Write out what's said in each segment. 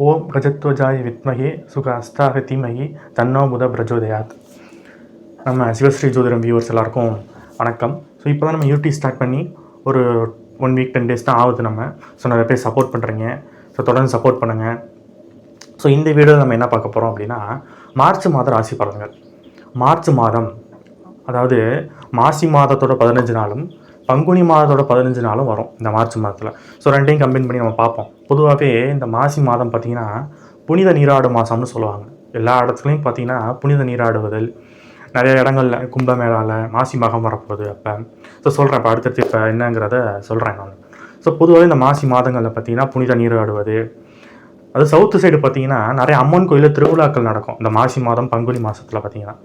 ஓம் கஜத்வஜாய வித்மகே சுக அஸ்தாக தீமகி தன்னோ புத பிரஜோதயாத். நம்ம சிவஸ்ரீ ஜோதிடம் வியூவர்ஸ் எல்லாருக்கும் வணக்கம். ஸோ இப்போ தான் நம்ம யூடியூப் ஸ்டார்ட் பண்ணி ஒரு 1 வீக் 10 டேஸ் தான் ஆகுது நம்ம. ஸோ நிறைய பேர் சப்போர்ட் பண்ணுறீங்க. ஸோ தொடர்ந்து சப்போர்ட் பண்ணுங்கள். ஸோ இந்த வீடியோவில் நம்ம என்ன பார்க்க போகிறோம் அப்படின்னா, மார்ச் மாத ராசி பலன்கள். மார்ச் மாதம், அதாவது மாசி மாதத்தோட 15 நாளும் பங்குனி மாதத்தோட 15 நாளும் வரும் இந்த மார்ச் மாதத்தில். ஸோ ரெண்டையும் கம்பைன் பண்ணி நம்ம பார்ப்போம். பொதுவாகவே இந்த மாசி மாதம் பார்த்திங்கன்னா புனித நீராடு மாதம்னு சொல்லுவாங்க. எல்லா இடத்துலையும் பார்த்திங்கன்னா புனித நீராடுவதில் நிறைய இடங்களில் கும்பமேளாவில் மாசி மகம் வரப்போகுது. அப்போ ஸோ சொல்கிறேன், இப்போ அடுத்தடுத்து இப்போ என்னங்கிறத சொல்கிறேன் நான். ஸோ பொதுவாகவே இந்த மாசி மாதங்களில் பார்த்திங்கன்னா புனித நீராடுவது, அது சவுத்து சைடு பார்த்திங்கன்னா நிறைய அம்மன் கோயிலில் திருவிழாக்கள் நடக்கும் இந்த மாசி மாதம் பங்குனி மாதத்தில் பார்த்திங்கன்னா.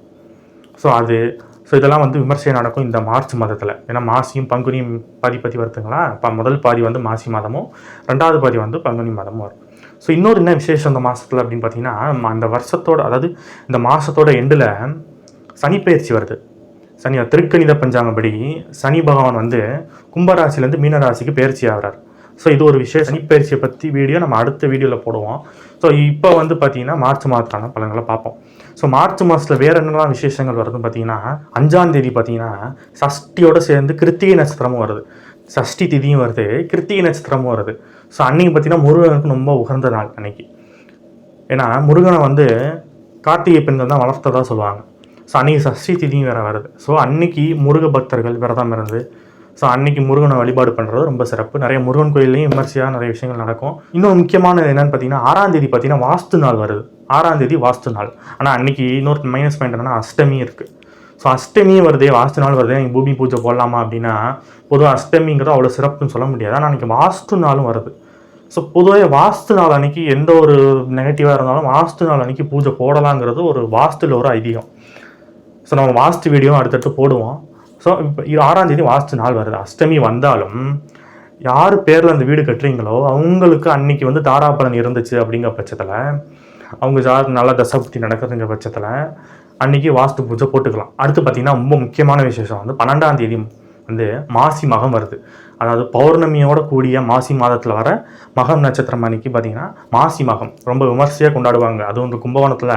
ஸோ இதெல்லாம் வந்து விமர்சையாக நடக்கும் இந்த மார்ச் மாதத்தில். ஏன்னா மாசியும் பங்குனியும் பாதி வருதுங்களா. இப்போ முதல் பாதி வந்து மாசி மாதமும், ரெண்டாவது பாதி வந்து பங்குனி மாதமும் வரும். ஸோ இன்னொரு என்ன விசேஷம் இந்த மாதத்தில் அப்படின்னு பார்த்தீங்கன்னா, அந்த வருஷத்தோட, அதாவது இந்த மாதத்தோட எண்டில் சனி பயிற்சி வருது. திருக்கணித பஞ்சாங்கப்படி சனி பகவான் வந்து கும்பராசிலேருந்து மீனராசிக்கு பயிற்சி ஆகிறார். ஸோ இது ஒரு விஷயம். சனி பயிற்சியை பற்றி வீடியோ நம்ம அடுத்த வீடியோவில் போடுவோம். ஸோ இப்போ வந்து பார்த்தீங்கன்னா மார்ச் மாதத்தான பலன்களை பார்ப்போம். ஸோ மார்ச் மாதத்தில் வேறு என்னெல்லாம் விசேஷங்கள் வருதுன்னு பார்த்தீங்கன்னா, 5ஆம் தேதி பார்த்தீங்கன்னா சஷ்டியோடு சேர்ந்து கிருத்திகை நட்சத்திரமும் வருது. சஷ்டி திதியும் வருது, கிருத்திகை நட்சத்திரமும் வருது. ஸோ அன்றைக்கி பார்த்தீங்கன்னா முருகனுக்கு ரொம்ப உகந்த நாள் அன்னைக்கு. ஏன்னா முருகனை வந்து கார்த்திகை பெண்கள் தான் வளர்த்ததாக சொல்லுவாங்க. ஸோ அன்றைக்கி சஷ்டி திதியும் வேறு வருது. ஸோ அன்றைக்கி முருக பக்தர்கள் விரதம் இருந்து ஸோ அன்றைக்கி முருகனை வழிபாடு பண்ணுறது ரொம்ப சிறப்பு. நிறைய முருகன் கோயிலையும் விமர்சையாக நிறைய விஷயங்கள் நடக்கும். இன்னும் முக்கியமானது என்னென்னு பார்த்தீங்கன்னா, 6ஆம் தேதி பார்த்தீங்கன்னா வாஸ்து நாள் வருது. 6ஆம் தேதி வாஸ்து நாள். ஆனால் அன்றைக்கி இன்னொரு மைனஸ் பாயிண்ட் என்னன்னா, அஷ்டமி இருக்குது. ஸோ அஷ்டமியும் வருதே, வாஸ்து நாள் வருதே, நீங்கள் பூமி பூஜை போடலாமா அப்படின்னா, பொதுவாக அஷ்டமிங்கிறது அவ்வளோ சிறப்புன்னு சொல்ல முடியாது. ஆனால் அன்றைக்கி வாஸ்து நாளும் வருது. ஸோ பொதுவாக வாஸ்து நாள் அன்றைக்கி எந்த ஒரு நெகட்டிவாக இருந்தாலும் வாஸ்து நாள் அன்றைக்கி பூஜை போடலாங்கிறது ஒரு வாஸ்துவில் ஒரு ஐதீகம். ஸோ நம்ம வாஸ்து வீடியோ அடுத்தடுத்து போடுவோம். ஸோ இப்போ 6ஆம் தேதி வாஸ்து நாள் வருது. அஷ்டமி வந்தாலும் யார் பேரில் அந்த வீடு கட்டுறீங்களோ அவங்களுக்கு அன்றைக்கி வந்து தாராபலன் இருந்துச்சு அப்படிங்கிற பட்சத்தில், அவங்க நல்ல தசபுத்தி நடக்கிறதுங்கிற பட்சத்தில் அன்றைக்கி வாஸ்து பூஜை போட்டுக்கலாம். அடுத்து பார்த்திங்கன்னா ரொம்ப முக்கியமான விசேஷம் வந்து 12ஆம் தேதி வந்து மாசி மகம் வருது. அதாவது பௌர்ணமியோட கூடிய மாசி மாதத்தில் வர மகம் நட்சத்திரம் அன்றைக்கி பார்த்திங்கன்னா மாசி மகம் ரொம்ப விமர்சையாக கொண்டாடுவாங்க. அதுவும் இந்த கும்பகோணத்தில்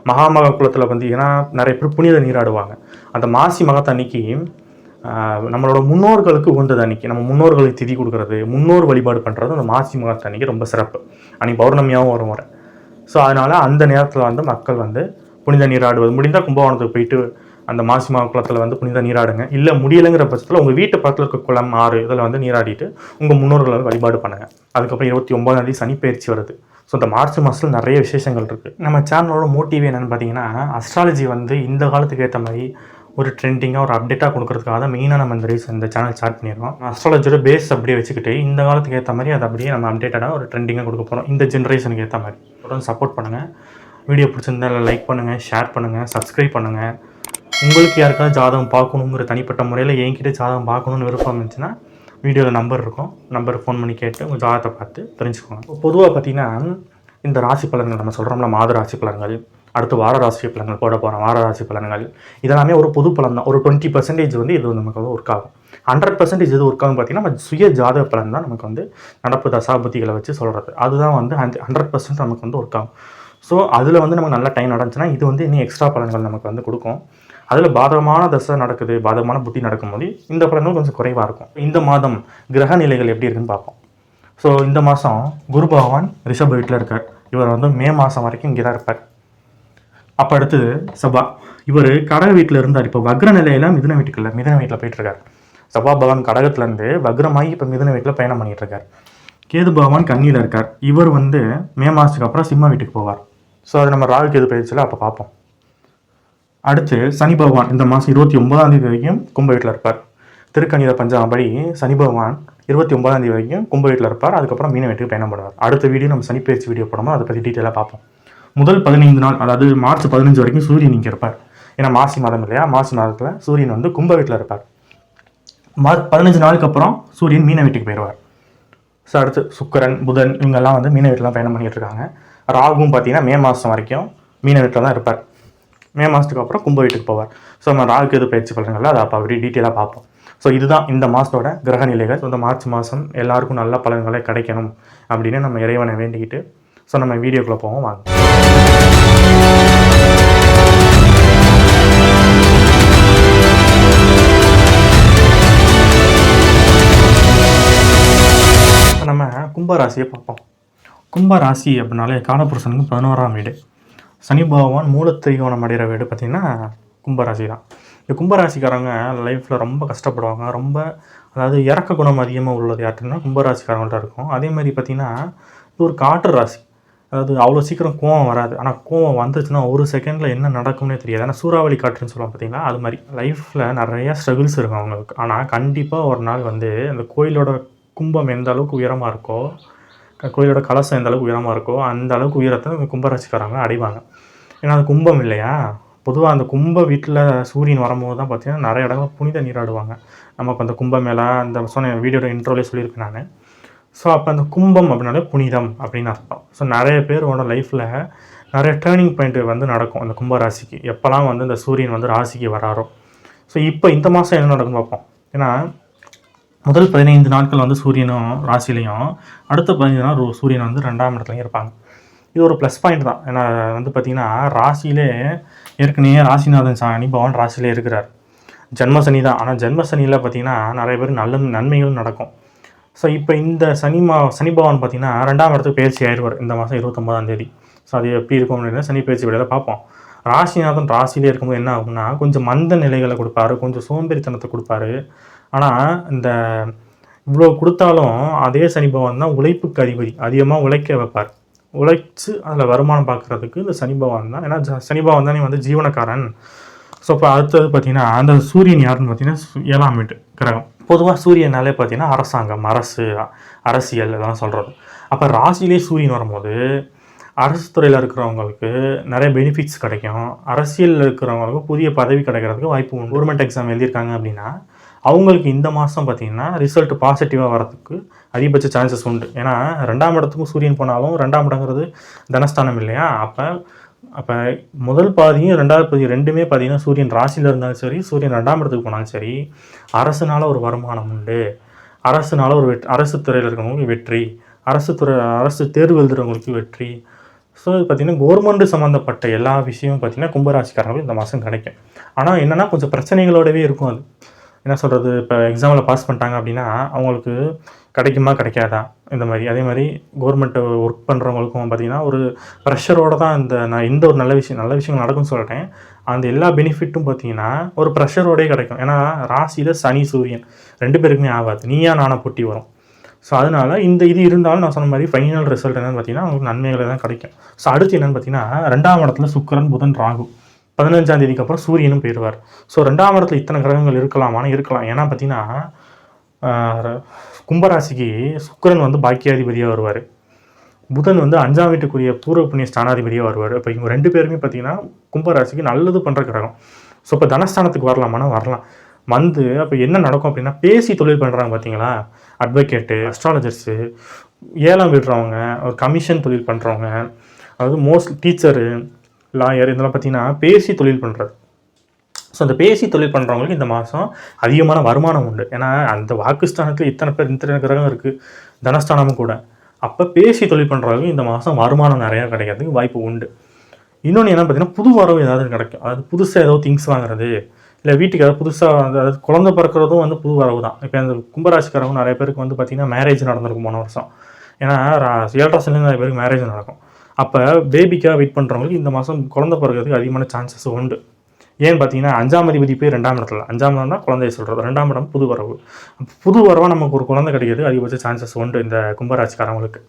மகாமக குளத்தில் பார்த்தீங்கன்னா நிறைய பேர் புனித நீராடுவாங்க. அந்த மாசி மகத்தை அன்னைக்கு நம்மளோட முன்னோர்களுக்கு உகந்தது. அன்றைக்கி நம்ம முன்னோர்களுக்கு திதி கொடுக்குறது, முன்னோர் வழிபாடு பண்ணுறது அந்த மாசி மகத்தை அன்றைக்கி ரொம்ப சிறப்பு. அன்றைக்கி பௌர்ணமியாகவும் வரும் வர. ஸோ அதனால் அந்த நேரத்தில் வந்து மக்கள் வந்து புனித நீராடுவது, முடிந்தால் கும்பகோணத்துக்கு போயிட்டு அந்த மாசி மக குளத்தில் வந்து புனித நீராடுங்க. இல்லை முடியலைங்கிற பட்சத்தில் உங்கள் வீட்டு பக்கத்தில் இருக்க குளம், ஆறு இதில் வந்து நீராடிட்டு உங்கள் முன்னோர்களை வழிபாடு பண்ணுங்கள். அதுக்கப்புறம் 29ஆம் தேதி சனி பயிற்சி வருது. ஸோ இந்த மார்ச் மாதத்தில் நிறைய விசேஷங்கள் இருக்குது. நம்ம சேனலோட மோட்டிவ் என்னென்னு பார்த்தீங்கன்னா, அஸ்ட்ராலஜி வந்து இந்த காலத்துக்கு ஏற்ற மாதிரி ஒரு ட்ரெண்டிங்காக ஒரு அப்டேட்டாக கொடுக்குறதுக்காக தான் மெயினாக நம்ம இந்த சேனல் ஸ்டார்ட் பண்ணியிருக்கோம். அஸ்ட்ராலஜியோட பேஸ் அப்படியே வச்சுக்கிட்டு இந்த காலத்துக்கு ஏற்ற மாதிரி அதை அப்படியே நம்ம அப்டேட்டடாக ஒரு ட்ரெண்டிங்காக கொடுக்க போகிறோம். இந்த ஜென்ரேஷனுக்கு ஏற்ற மாதிரி தொடர்ந்து சப்போர்ட் பண்ணுங்கள். வீடியோ பிடிச்சிருந்தால் லைக் பண்ணுங்கள், ஷேர் பண்ணுங்கள், சப்ஸ்கிரைப் பண்ணுங்கள். உங்களுக்கு யாருக்காவது ஜாதகம் பார்க்கணுங்கிற தனிப்பட்ட முறையில் என்கிட்ட ஜாதகம் பார்க்கணுன்னு விருப்பம் இருந்துச்சுன்னா வீடியோவில் நம்பர் இருக்கும், நம்பருக்கு ஃபோன் பண்ணி கேட்டு உங்கள் ஜாதகத்தை பார்த்து தெரிஞ்சுக்கோங்க. பொதுவாக பார்த்திங்கன்னா இந்த ராசி பலன்கள் நம்ம சொல்கிறோம்ல, மாத ராசி பலன்கள், அடுத்து வார ராசி பலன்கள் போட போகிறோம், வார ராசி பலன்கள், இதெல்லாமே ஒரு பொது பலன் தான். ஒரு 20% வந்து இது நமக்கு வந்து ஒர்க் ஆகும். 100% இது ஒர்க் ஆகும் பார்த்திங்கன்னா நம்ம சுய ஜாதக பலன் தான் நமக்கு வந்து நடப்பு தசாபுத்திகளை வச்சு சொல்கிறது. அதுதான் வந்து 100% நமக்கு வந்து ஒர்க் ஆகும். ஸோ அதில் வந்து நமக்கு நல்ல டைம் நடந்துச்சுன்னா இது வந்து இன்னும் எக்ஸ்ட்ரா பலன்கள் நமக்கு வந்து கொடுக்கும். அதில் பாதகமான தசை நடக்குது, பாதகமான புத்தி நடக்கும்போது இந்த பலன்கள் கொஞ்சம் குறைவாக இருக்கும். இந்த மாதம் கிரக நிலைகள் எப்படி இருக்குன்னு பார்ப்போம். ஸோ இந்த மாதம் குரு பகவான் ரிஷப வீட்டில் இருக்கார். இவர் வந்து மே மாதம் வரைக்கும் இங்கே தான் இருப்பார். அப்போ அடுத்தது செவ்வாய், இவர் கடக வீட்டில் இருந்தார். இப்போ வக்ர நிலையில் மிதுன வீட்டில் போயிட்டுருக்கார். செவ்வாய் பகவான் கடகத்துலேருந்து வக்ரமாகி இப்போ மிதுன வீட்டில் பயணம் பண்ணிகிட்ருக்கார். கேது பகவான் கன்னியில் இருக்கார். இவர் வந்து மே மாதத்துக்கு அப்புறம் சிம்ம வீட்டுக்கு போவார். ஸோ அது நம்ம ராகு கேது பயிற்சியில் அப்போ பார்ப்போம். அடுத்து சனி பகவான் இந்த மாதம் 29ஆம் தேதி வரைக்கும் கும்ப வீட்டில் இருப்பார். திருக்கணித பஞ்சாங்கப்படி சனி பகவான் 29ஆம் தேதி வரைக்கும் கும்ப வீட்டில் இருப்பார். அதுக்கப்புறம் மீன வீட்டுக்கு பயணம் பண்ணுவார். அடுத்த வீடியோ நம்ம சனி பயிற்சி வீடியோ போடும்போது அதை பற்றி டீட்டெயிலாக பார்ப்போம். முதல் 15 நாள், அதாவது மார்ச் 15 வரைக்கும் சூரியன் இங்கே இருப்பார். ஏன்னா மாசி மாதம் இல்லையா, மாசி மாதத்தில் சூரியன் வந்து கும்ப வீட்டில் இருப்பார். 15 நாளுக்கு அப்புறம் சூரியன் மீன வீட்டுக்கு போயிடுவார். ஸோ அடுத்து சுக்கிரன், புதன் இவங்கெல்லாம் வந்து மீன வீட்டில் பயணம் பண்ணிகிட்டு இருக்காங்க. ராகுவும் பார்த்தீங்கன்னா மே மாதம் வரைக்கும் மீன வீட்டில் தான் இருப்பார். மே மாதத்துக்கு அப்புறம் கும்ப வீட்டுக்கு போவார். ஸோ நம்ம ராகு கேது பயிற்சி பலன்கள் அதை அப்போ அப்படி டீட்டெயிலாக பார்ப்போம். ஸோ இதுதான் இந்த மாதத்தோட கிரக நிலைகள். இந்த மார்ச் மாதம் எல்லாருக்கும் நல்ல பலன்களை கிடைக்கணும் அப்படின்னு நம்ம இறைவனை வேண்டிக்கிட்டு ஸோ நம்ம வீடியோக்குள்ளே போவோம் வாங்க. நம்ம கும்பராசியை பார்ப்போம். கும்பராசி அப்படின்னாலே காலபுருஷனுக்கு 11ஆம் வீடு. சனி பகவான் மூலத்திரிகோணம் அடைகிற வீடு பார்த்திங்கன்னா கும்பராசி தான். இந்த கும்பராசிக்காரங்க லைஃப்பில் ரொம்ப கஷ்டப்படுவாங்க. ரொம்ப அதாவது இறக்க குணம் அதிகமாக உள்ளது யார்ட்டுன்னா கும்பராசிக்காரங்கள்ட்ட இருக்கும். அதே மாதிரி பார்த்திங்கன்னா இது ஒரு காற்று ராசி. அதாவது அவ்வளோ சீக்கிரம் கோவம் வராது. ஆனால் கோவம் வந்துச்சுன்னா ஒரு செகண்டில் என்ன நடக்கும்னே தெரியாது. ஆனால் சூறாவளி காற்றுன்னு சொல்லுவாங்க பார்த்தீங்களா, அது மாதிரி லைஃப்பில் நிறையா ஸ்ட்ரகிள்ஸ் இருக்கும் அவங்களுக்கு. ஆனால் கண்டிப்பாக ஒரு நாள் வந்து அந்த கோயிலோட கும்பம் எந்த அளவுக்கு உயரமாக இருக்கோ, கோயிலோட கலசம் எந்த அளவுக்கு உயரமாக இருக்கோ அந்த அளவுக்கு உயரத்தை இந்த கும்பராசிக்காரங்க அடைவாங்க. ஏன்னா அது கும்பம் இல்லையா. பொதுவாக அந்த கும்ப வீட்டில் சூரியன் வரும்போது தான் பார்த்திங்கன்னா நிறைய இடங்கள் புனித நீராடுவாங்க. நமக்கு அந்த கும்பமேளா அந்த சொன்ன வீடியோட இன்ட்ரோலே சொல்லியிருக்கேன் நான். ஸோ அப்போ அந்த கும்பம் அப்படின்னாலே புனிதம் அப்படின்னு அர்த்தம். ஸோ நிறைய பேரோட லைஃப்பில் நிறைய டேர்னிங் பாயிண்ட் வந்து நடக்கும் அந்த கும்பராசிக்கு. எப்போல்லாம் வந்து இந்த சூரியன் வந்து ராசிக்கு வராரோ. ஸோ இப்போ இந்த மாதம் என்ன நடக்குன்னு பார்ப்போம். ஏன்னா முதல் 15 நாட்கள் வந்து சூரியனும் ராசிலையும், அடுத்த 15 நாள் சூரியன் வந்து 2ஆம் இடத்துலையும் இருப்பாங்க. இது ஒரு ப்ளஸ் பாயிண்ட் தான். ஏன்னா வந்து பார்த்திங்கன்னா ராசியிலே ஏற்கனவே ராசிநாதன் சனி பகவான் ராசியிலே இருக்கிறார். ஜென்ம சனி தான். ஆனால் ஜென்ம சனியில் பார்த்திங்கன்னா நிறைய பேர் நல்ல நன்மைகள் நடக்கும். ஸோ இப்போ இந்த சனி பகவான் பார்த்திங்கன்னா 2ஆம் இடத்துக்கு பயிற்சி ஆயிடுவார் இந்த மாதம் 29ஆம் தேதி. ஸோ அது எப்படி இருக்கும் அப்படின்னா சனி பயிற்சி விடையில் பார்ப்போம். ராசிநாதன் ராசியிலே இருக்கும்போது என்ன ஆகும்னா கொஞ்சம் மந்த நிலைகளை கொடுப்பாரு, கொஞ்சம் சோம்பேறித்தனத்தை கொடுப்பாரு. ஆனால் இந்த இவ்வளோ கொடுத்தாலும் அதே சனி பகவான் தான் உழைப்புக்கு அதிபதி. அதிகமாக உழைக்க வைப்பார். உழைச்சி அதில் வருமானம் பார்க்குறதுக்கு இந்த சனி பகவான் தான். ஏன்னா சனி பகவான் தானே வந்து ஜீவனக்காரன். ஸோ இப்போ அடுத்தது பார்த்திங்கன்னா அந்த சூரியன் யாருன்னு பார்த்திங்கன்னா 7ஆம் வீட்டு கிரகம். பொதுவாக சூரியனாலே பார்த்திங்கன்னா அரசாங்கம், அரசியல் இதெல்லாம் சொல்கிறது. அப்போ ராசியிலே சூரியன் வரும்போது அரசு துறையில் இருக்கிறவங்களுக்கு நிறைய பெனிஃபிட்ஸ் கிடைக்கும். அரசியலில் இருக்கிறவங்களுக்கு புதிய பதவி கிடைக்கிறதுக்கு வாய்ப்பு உண்டு. கவர்மெண்ட் எக்ஸாம் எழுதியிருக்காங்க அப்படின்னா அவங்களுக்கு இந்த மாதம் பார்த்திங்கன்னா ரிசல்ட் பாசிட்டிவாக வரதுக்கு அதிகபட்ச சான்சஸ் உண்டு. ஏன்னா 2ஆம் இடத்துக்கும் சூரியன் போனாலும் 2ஆம் இடங்கிறது தனஸ்தானம் இல்லையா. அப்போ முதல் பாதியும் 2ஆவது பாதியும் ரெண்டுமே பார்த்திங்கன்னா சூரியன் ராசியில் இருந்தாலும் சரி, சூரியன் 2ஆம் இடத்துக்கு போனாலும் சரி, அரசுனால ஒரு வருமானம் உண்டு. அரசுனால ஒரு அரசு துறையில் இருக்கிறவங்களுக்கு வெற்றி, அரசு தேர்வு எழுதுகிறவங்களுக்கு வெற்றி. ஸோ இது பார்த்திங்கன்னா கவர்மெண்ட் சம்மந்தப்பட்ட எல்லா விஷயமும் பார்த்திங்கன்னா கும்பராசிக்காரங்களுக்கு இந்த மாதம் கிடைக்கும். ஆனால் என்னென்னா கொஞ்சம் பிரச்சனைகளோடவே இருக்கும். அது என்ன சொல்கிறது, இப்போ எக்ஸாமில் பாஸ் பண்ணிட்டாங்க அப்படின்னா அவங்களுக்கு கிடைக்குமா கிடைக்காதா இந்த மாதிரி. அதே மாதிரி கவர்மெண்ட்டு ஒர்க் பண்ணுறவங்களுக்கும் பார்த்திங்கன்னா ஒரு ப்ரெஷரோடு தான் நான் எந்த ஒரு நல்ல விஷயங்கள் நடக்கும்னு சொல்லிட்டேன். அந்த எல்லா பெனிஃபிட்டும் பார்த்திங்கன்னா ஒரு ப்ரெஷரோடே கிடைக்கும். ஏன்னா ராசியில் சனி சூரியன் 2 பேருக்குமே ஆகாது, நீயா நானா போட்டி வரும். ஸோ அதனால் இது இருந்தாலும் நான் சொன்ன மாதிரி ஃபைனல் ரிசல்ட் என்னென்னு பார்த்திங்கன்னா அவங்களுக்கு நன்மைகளை தான் கிடைக்கும். ஸோ அடுத்து என்னென்னு பார்த்திங்கன்னா 2ஆம் இடத்துல சுக்கிரன், புதன், ராகு 15ஆம் தேதிக்கு அப்புறம் சூரியனும் போயிடுவார். ஸோ 2ஆம் இடத்துல இத்தனை கிரகங்கள் இருக்கலாமான்னு இருக்கலாம். ஏன்னா பார்த்திங்கன்னா கும்பராசிக்கு சுக்கிரன் வந்து பாக்கியாதிபதியாக வருவார், புதன் வந்து 5ஆம் வீட்டுக்குரிய பூர்வ புண்ணிய ஸ்தானாதிபதியாக வருவார். இப்போ இவங்க 2 பேருமே பார்த்திங்கன்னா கும்பராசிக்கு நல்லது பண்ணுற கிரகம். ஸோ இப்போ தனஸ்தானத்துக்கு வரலாமான்னா வரலாம். அப்போ என்ன நடக்கும் அப்படின்னா பேசி தொழில் பண்ணுறாங்க பார்த்தீங்களா, அட்வொகேட்டு, அஸ்ட்ராலஜர்ஸு, ஏலம் விடுறவங்க, ஒரு கமிஷன் தொழில் பண்ணுறவங்க, அதாவது டீச்சரு, லாயர், இதெல்லாம் பார்த்திங்கன்னா பேசி தொழில் பண்ணுறது. ஸோ அந்த பேசி தொழில் பண்ணுறவங்களுக்கு இந்த மாதம் அதிகமான வருமானம் உண்டு. ஏன்னா அந்த வாக்குஸ்தானத்தில் இத்தனை கிரகம் இருக்குது, தனஸ்தானமும் கூட. அப்போ பேசி தொழில் பண்ணுறவங்களுக்கு இந்த மாதம் வருமானம் நிறையா கிடைக்கிறதுக்கு வாய்ப்பு உண்டு. இன்னொன்று என்ன பார்த்திங்கன்னா புது வரவு ஏதாவது கிடைக்கும். அதாவது புதுசாக ஏதோ திங்ஸ் வாங்குறது, இல்லை வீட்டுக்கு ஏதாவது புதுசாக அதாவது குழந்தை பிறக்கிறதும் வந்து புது வரவு தான். இப்போ அந்த கும்பராசிக்காரங்க நிறைய பேருக்கு வந்து பார்த்திங்கன்னா மேரேஜ் நடந்திருக்கும் போன வருஷம். ஏன்னா 7 ராசிலேருந்து நிறைய பேருக்கு மேரேஜ் நடக்கும். அப்போ பேபிக்காக வெயிட் பண்ணுறவங்களுக்கு இந்த மாதம் குழந்தை பிறக்கிறதுக்கு அதிகமான சான்சஸ் உண்டு. ஏன்னு பார்த்தீங்கன்னா 5ஆம் அதிபதி போய் 2ஆம் இடத்துல, 5ஆம் இடம் தான் குழந்தைய சொல்கிறது, 2ஆம் இடம் புது வரவு. புது வரவாக நமக்கு ஒரு குழந்தை கிடைக்கிறது அதிகபட்ச சான்சஸ் உண்டு இந்த கும்பராசிக்காரங்களுக்கு.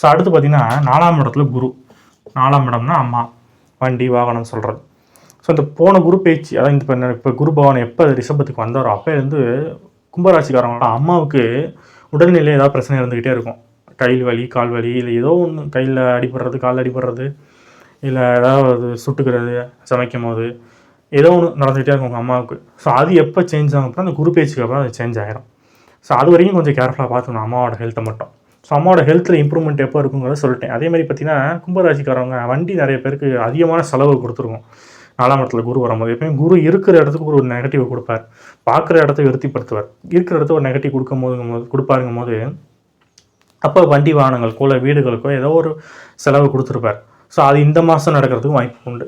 ஸோ அடுத்து பார்த்திங்கன்னா 4ஆம் இடத்துல குரு. 4ஆம் இடம்னா அம்மா, வண்டி, வாகனம் சொல்கிறது. ஸோ இந்த போன குரு பேச்சு, அதாவது இப்போ குரு பகவான் எப்போ ரிஷபத்துக்கு வந்தாரோ அப்போலேருந்து கும்பராசிக்காரங்களோட அம்மாவுக்கு உடல்நிலை ஏதாவது பிரச்சனை இருந்துக்கிட்டே இருக்கும். கையில் வலி, கால் வலி, இல்லை ஏதோ ஒன்று கையில் அடிபடுறது, காலில் அடிபடுறது, இல்லை ஏதாவது சுட்டுக்கிறது, சமைக்கும் போது ஏதோ ஒன்று நடந்துகிட்டே இருக்கும் உங்கள் அம்மாவுக்கு. ஸோ அது எப்போ சேஞ்ச் ஆகும் அப்படின்னா அந்த குரு பேச்சுக்கு அப்புறம் அது சேஞ்ச் ஆகிடும். ஸோ அது வரைக்கும் கொஞ்சம் கேர்ஃபுல்லாக பார்த்துக்கணும் அம்மாவோட ஹெல்த்தை மட்டும். ஸோ அம்மாவோட ஹெல்த்தில் இம்ப்ரூவ்மெண்ட் எப்போ இருக்குங்கிறத சொல்லிட்டேன். அதேமாதிரி பார்த்திங்கன்னா கும்பராசிக்காரவங்க வண்டி நிறைய பேருக்கு அதிகமான செலவு கொடுத்துருக்கும். 4ஆம் இடத்துல குரு வரும்போது எப்பயும் குரு இருக்கிற இடத்துக்கு ஒரு நெகட்டிவ் கொடுப்பார், பார்க்குற இடத்த விருத்திப்படுத்துவார். இருக்கிற இடத்த ஒரு நெகட்டிவ் கொடுப்பாருங்கும் போது அப்போ வண்டி வாகனங்களுக்கோ இல்லை வீடுகளுக்கோ ஏதோ ஒரு செலவு கொடுத்துருப்பார். ஸோ அது இந்த மாதம் நடக்கிறதுக்கு வாய்ப்பு உண்டு.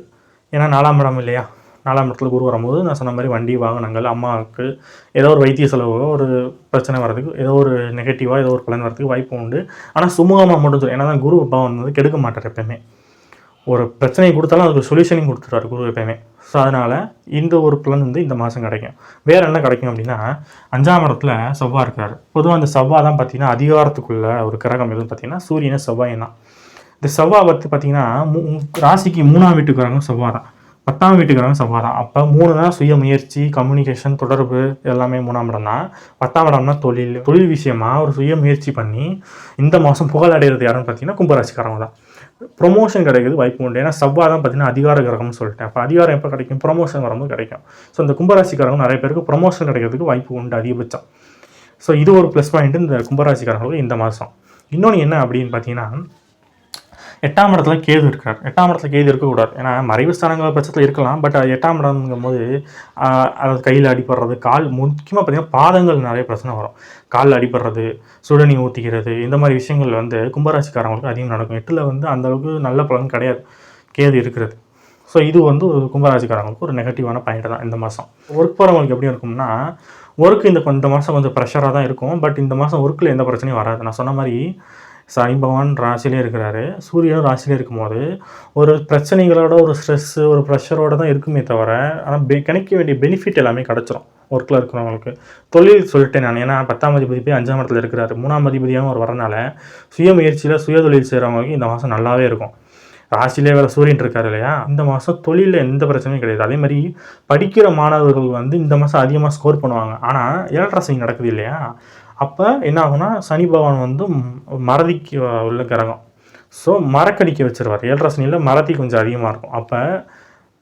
ஏன்னா 4ஆம் இடம் இல்லையா, 4ஆம் இடத்துல குரு வரும்போது நான் சொன்ன மாதிரி வண்டி வாகனங்கள், அம்மாவுக்கு ஏதோ ஒரு வைத்திய செலவோ ஒரு பிரச்சனை வர்றதுக்கு, ஏதோ ஒரு நெகட்டிவாக ஏதோ ஒரு பலன் வரதுக்கு வாய்ப்பு உண்டு. ஆனால் சுமூகமாக முடிஞ்சிடும். ஏன்னா தான் குரு பகவான் வந்து கெடுக்க மாட்டார் எப்பயுமே. ஒரு பிரச்சனையை கொடுத்தாலும் அதுக்கு சொல்யூஷனையும் கொடுத்துருவார் குரு எப்பயுமே. ஸோ அதனால் இந்த ஒரு பலன் வந்து இந்த மாதம் கிடைக்கும். வேறு என்ன கிடைக்கும் அப்படின்னா, 5ஆம் இடத்துல செவ்வாய் இருக்கிறார். பொதுவாக அந்த செவ்வாய் தான் பார்த்திங்கன்னா அதிகாரத்துக்குள்ள ஒரு கிரகம் எதுவும் பார்த்திங்கன்னா சூரியனை செவ்வாய் தான். இந்த செவ்வாய் பற்றி பார்த்திங்கன்னா ராசிக்கு 3ஆம் வீட்டு கிரகம் செவ்வாய் தான், 10ஆம் வீட்டு கிரகம் செவ்வாய் தான். அப்போ 3 தான் சுய முயற்சி, கம்யூனிகேஷன், தொடர்பு எல்லாமே 3ஆம் இடம் தான். 10ஆம் இடம்னா தொழில் விஷயமா ஒரு சுய முயற்சி பண்ணி இந்த மாதம் புகழ் அடைகிறது யாருன்னு பார்த்தீங்கன்னா கும்பராசிக்காரங்க தான். ப்ரொமோஷன் கிடைக்கிறது வாய்ப்பு உண்டு. ஏன்னா செவ்வாய் தான் பார்த்தீங்கன்னா அதிகார கிரகம்னு சொல்லிட்டேன். அப்போ அதிகாரம் எப்போ கிடைக்கும், ப்ரொமோஷன் வரும்போது கிடைக்கும். ஸோ இந்த கும்பராசிக்காரங்க நிறைய பேருக்கு ப்ரொமோஷன் கிடைக்கிறதுக்கு வாய்ப்பு உண்டு அதிகபட்சம். ஸோ இது ஒரு ப்ளஸ் பாயிண்ட் இந்த கும்பராசிக்காரங்களுக்கு இந்த மாதம். இன்னொன்று என்ன அப்படின்னு பார்த்தீங்கன்னா, 8ஆம் இடத்துல கேது இருக்கார். 8ஆம் இடத்துல கேது இருக்கக்கூடாது. ஏன்னா மறைவு ஸ்தானங்கள் பட்சத்தில் இருக்கலாம். பட் 8ஆம் இடம்ங்கும் போது அதாவது கையில் அடிப்படுறது, கால் முக்கியமாக பார்த்திங்கன்னா பாதங்கள் நிறைய பிரச்சனை வரும். காலில் அடிப்படுறது, சுடுநீ ஊற்றிக்கிறது, இந்த மாதிரி விஷயங்கள் வந்து கும்பராசிக்காரங்களுக்கு அதிகம் நடக்கும். 8ல் வந்து அந்தளவுக்கு நல்ல பலன் கிடையாது கேது இருக்கிறது. ஸோ இது வந்து ஒரு கும்பராசிக்காரங்களுக்கு ஒரு நெகட்டிவான பாயிண்ட் தான் இந்த மாதம். ஒர்க் போகிறவங்களுக்கு எப்படி இருக்கும்னா, ஒர்க்கு இந்த மாதம் கொஞ்சம் ப்ரெஷராக தான் இருக்கும். பட் இந்த மாதம் ஒர்க்கில் எந்த பிரச்சனையும் வராது. நான் சொன்ன மாதிரி சனி பகவான் ராசிலே இருக்கிறாரு, சூரியனும் ராசிலே இருக்கும்போது ஒரு பிரச்சனைகளோட ஒரு ஸ்ட்ரெஸ்ஸு ஒரு ப்ரெஷரோடு தான் இருக்குமே தவிர, ஆனால் கிடைக்க வேண்டிய பெனிஃபிட் எல்லாமே கிடச்சிரும் ஒர்க்கில் இருக்கிறவங்களுக்கு. தொழில் சொல்லிட்டேன் நான். ஏன்னா 10ஆம் அதிபதி போய் 5ஆம் இடத்துல இருக்கிறாரு, 3ஆம் அதிபதியாகவும் அவர் வரனால சுய முயற்சியில் சுய தொழில் செய்கிறவங்களுக்கு இந்த மாதம் நல்லாவே இருக்கும். ராசிலே வேறு சூரியன் இருக்கார் இல்லையா, இந்த மாதம் தொழிலில் எந்த பிரச்சனையும் கிடையாது. அதே மாதிரி படிக்கிற மாணவர்கள் வந்து இந்த மாதம் அதிகமாக ஸ்கோர் பண்ணுவாங்க. ஆனால் 7.5 சனி நடக்குது இல்லையா, அப்போ என்ன ஆகுனா சனி பகவான் வந்து மறதிக்கு உள்ள கிரகம். ஸோ மறக்கடிக்க வச்சுருவார். 7.5 சனியில் மறதி கொஞ்சம் அதிகமாக இருக்கும். அப்போ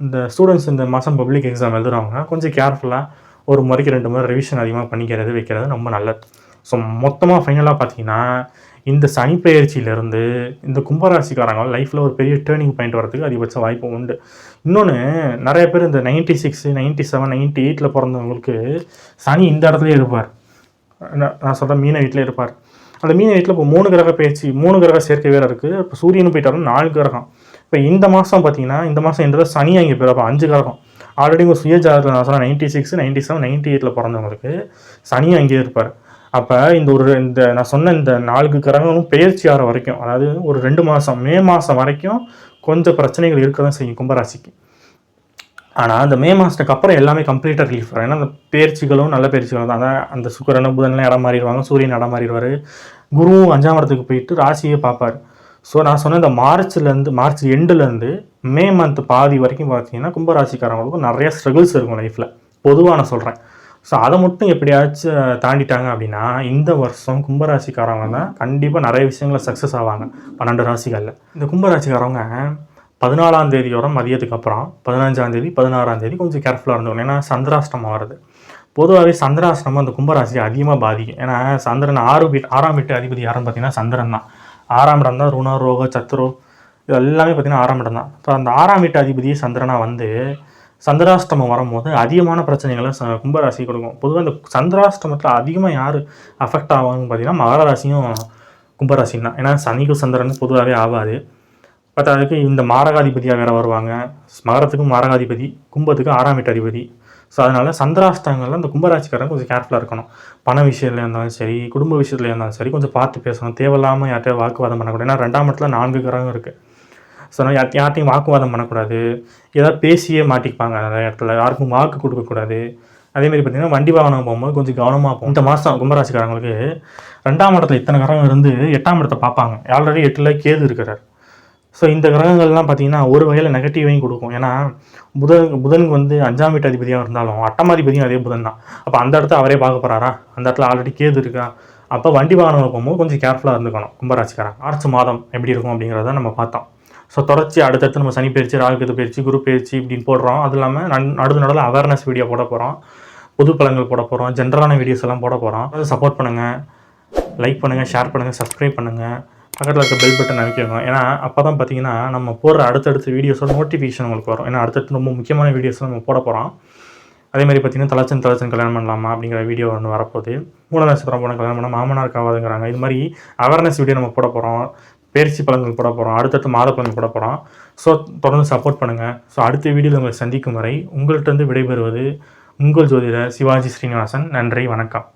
இந்த ஸ்டூடெண்ட்ஸ் இந்த மாதம் பப்ளிக் எக்ஸாம் எழுதுகிறவங்க கொஞ்சம் கேர்ஃபுல்லாக ஒரு முறைக்கு 2 முறை ரிவிஷன் அதிகமாக பண்ணிக்கிறது வைக்கிறது ரொம்ப நல்லது. ஸோ மொத்தமாக ஃபைனலாக பார்த்தீங்கன்னா இந்த சனி பெயர்ச்சியிலேருந்து இந்த கும்பராசிக்காரங்க லைஃப்பில் ஒரு பெரிய டேர்னிங் பாயிண்ட் வரதுக்கு அதிகபட்ச வாய்ப்பு உண்டு. இன்னொன்று நிறைய பேர் இந்த 96, 97, 98 பிறந்தவங்களுக்கு சனி இந்த இடத்துலேயே இருப்பார். நான் சொல்கிறேன் மீன வீட்டில் இருப்பார். அந்த மீன வீட்டில் இப்போ 3 கிரக பயிற்சி 3 கிரக சேர்க்கை வேறு இருக்குது. இப்போ சூரியனும் போயிட்டாலும் 4 கிரகம். இப்போ இந்த மாதம் பார்த்தீங்கன்னா இந்த மாதம் எந்த சனி அங்கே போயிடும். அப்போ 5 கிரகம் ஆல்ரெடி உங்கள் சுய ஜாதகத்தில் நான் சொன்னேன் 96, 97, 98 பிறந்தவங்களுக்கு சனியும் அங்கேயே இருப்பார். அப்போ இந்த நான் சொன்ன இந்த 4 கிரகங்களும் பெயர்ச்சி ஆகிற வரைக்கும், அதாவது ஒரு 2 மாதம் மே மாதம் வரைக்கும் கொஞ்சம் பிரச்சனைகள் இருக்க தான் செய்யும் கும்பராசிக்கு. ஆனால் அந்த மே மாதத்துக்கு அப்புறம் எல்லாமே கம்ப்ளீட்டாக ரிலீஃப் வரும். ஏன்னா அந்த பயிற்சிகளும் நல்ல பயிற்சிகளும் தான். அதான் அந்த சுக்கிரன் புதன்லாம் இடம் மாறிடுவாங்க, சூரியன் இடம் மாறிடுவார், குருவும் 5ஆம் இடத்துக்கு போயிட்டு ராசியை பார்ப்பார். ஸோ நான் சொன்ன இந்த மார்ச் எண்டுலேருந்து மே மந்த் பாதி வரைக்கும் பார்த்தீங்கன்னா கும்பராசிக்காரங்களுக்கும் நிறைய ஸ்ட்ரகிள்ஸ் இருக்கும் லைஃப்பில். பொதுவாக நான் சொல்கிறேன். ஸோ அதை மட்டும் எப்படியாச்சும் தாண்டிட்டாங்க அப்படின்னா இந்த வருஷம் கும்பராசிக்காரங்க தான் கண்டிப்பாக நிறைய விஷயங்களில் சக்ஸஸ் ஆவாங்க. 12 ராசிகளில் இந்த கும்பராசிக்காரவங்க 14ஆம் தேதியோட மதியத்துக்கு அப்புறம் 15ஆம் தேதி 16ஆம் தேதி கொஞ்சம் கேர்ஃபுல்லாக இருந்துக்கணும். ஏன்னா சந்திராஷ்டமம் வருது. பொதுவாகவே சந்திராஷ்டமம் அந்த கும்பராசியை அதிகமாக பாதிக்கும். ஏன்னா சந்திரன் 6ஆம் வீட்டு அதிபதி யாருன்னு பார்த்தீங்கன்னா சந்திரன் தான். 6ஆம் இடம் தான் ருண ரோக சத்துரு இது எல்லாமே பார்த்தீங்கன்னா 6ஆம் இடம் தான். இப்போ அந்த 6ஆம் வீட்டு அதிபதியை சந்திரனாக வந்து சந்திராஷ்டமம் வரும்போது அதிகமான பிரச்சனைகளை கும்பராசி கொடுக்கும். பொதுவாக இந்த சந்திராஷ்டமத்தில் அதிகமாக யார் அஃபெக்ட் ஆவாங்கன்னு பார்த்தீங்கன்னா மகர ராசியும் கும்பராசியும் தான். ஏன்னா சனிக்கும் சந்திரனுக்கு பொதுவாகவே ஆகாது. பட் அதுக்கு இந்த மாரகாதிபதியாக வேறு வருவாங்க. மகரத்துக்கும் மாரகாதிபதி, கும்பத்துக்கு 6ஆம் வீட்டு அதிபதி. ஸோ அதனால் சந்திராஷ்டங்களில் இந்த கும்பராசிக்காரங்க கொஞ்சம் கேர்ஃபுல்லாக இருக்கணும். பண விஷயத்தில் இருந்தாலும் சரி, குடும்ப விஷயத்தில் இருந்தாலும் சரி கொஞ்சம் பார்த்து பேசணும். தேவையில்லாமல் யார்கிட்டையும் வாக்குவாதம் பண்ணக்கூடாது. ஏன்னா 2ஆம் இடத்துல 4 கிரகம் இருக்குது. ஸோ அதனால் யார்ட்டையும் வாக்குவாதம் பண்ணக்கூடாது. ஏதாவது பேசியே மாட்டிப்பாங்க நிறைய இடத்துல. யாருக்கும் வாக்கு கொடுக்கக்கூடாது. அதேமாதிரி பார்த்திங்கன்னா வண்டி வாகனம் போகும்போது கொஞ்சம் கவனமாக போகும். இந்த மாதம் கும்பராசிக்காரங்களுக்கு 2ஆம் இடத்துல இத்தனை கிரகம் இருந்து 8ஆம் இடத்தை பார்ப்பாங்க. ஆல்ரெடி 8ல் கேது இருக்கிறார். ஸோ இந்த கிரகங்கள்லாம் பார்த்திங்கன்னா ஒரு வகையில் நெகட்டிவையும் கொடுக்கும். ஏன்னா புதனுக்கு வந்து 5ஆம் வீட்டு அதிபதியாக இருந்தாலும் 8ஆம் அதிபதியும் அதே புதன் தான். அப்போ அந்த இடத்த அவரே பார்க்க போகிறாரா? அந்த இடத்துல ஆல்ரெடி கேது இருக்கா? அப்போ வண்டி வாகனம் போகும்போது கொஞ்சம் கேர்ஃபுல்லாக இருந்துக்கணும் கும்பராசிக்காரன். மார்ச் மாதம் எப்படி இருக்கும் அப்படிங்கிறத நம்ம பார்த்தோம். ஸோ தொடர்ச்சி அடுத்தடுத்து நம்ம சனி பயிற்சி, ராகுகேது பயிற்சி, குரு பயிற்சி இப்படின்னு போடுறோம். அது இல்லாமல் நடுவில் அவேர்னஸ் வீடியோ போட போகிறோம், பொது பலன்கள் போட போகிறோம், ஜென்ரலான வீடியோஸ் எல்லாம் போட போகிறோம். அதை சப்போர்ட் பண்ணுங்கள், லைக் பண்ணுங்கள், ஷேர் பண்ணுங்கள், சப்ஸ்கிரைப் பண்ணுங்கள், பக்கத்தில் இருக்க பெல் பட்டன் அமைக்கணும். ஏன்னா அப்போ தான் பார்த்தீங்கன்னா நம்ம போடுற அடுத்தடுத்த வீடியோஸோட நோட்டிஃபிகேஷன் உங்களுக்கு வரும். ஏன்னா அடுத்தடுத்து ரொம்ப முக்கியமான வீடியோஸ் நம்ம போட போகிறோம். அதே மாதிரி பார்த்தீங்கன்னா தலச்சன் கல்யாணம் பண்ணலாமா அப்படிங்கிற வீடியோ ஒன்று வரப்போகுது. மூல நட்சத்திரம் போன கல்யாணம் பண்ணால் மாமனாருக்கு ஆகாதுங்கிறாங்க. இது மாதிரி அவேர்னஸ் வீடியோ நம்ம போட போகிறோம். பயிற்சி பலன்கள் போட போகிறோம். அடுத்தடுத்து மாத பலன்கள் போட போகிறோம். ஸோ தொடர்ந்து சப்போர்ட் பண்ணுங்கள். ஸோ அடுத்த வீடியோவில் உங்களை சந்திக்கும் வரை உங்கள்கிட்ட விடைபெறுவது உங்கள் ஜோதிடர் சிவாஜி ஸ்ரீனிவாசன். நன்றி, வணக்கம்.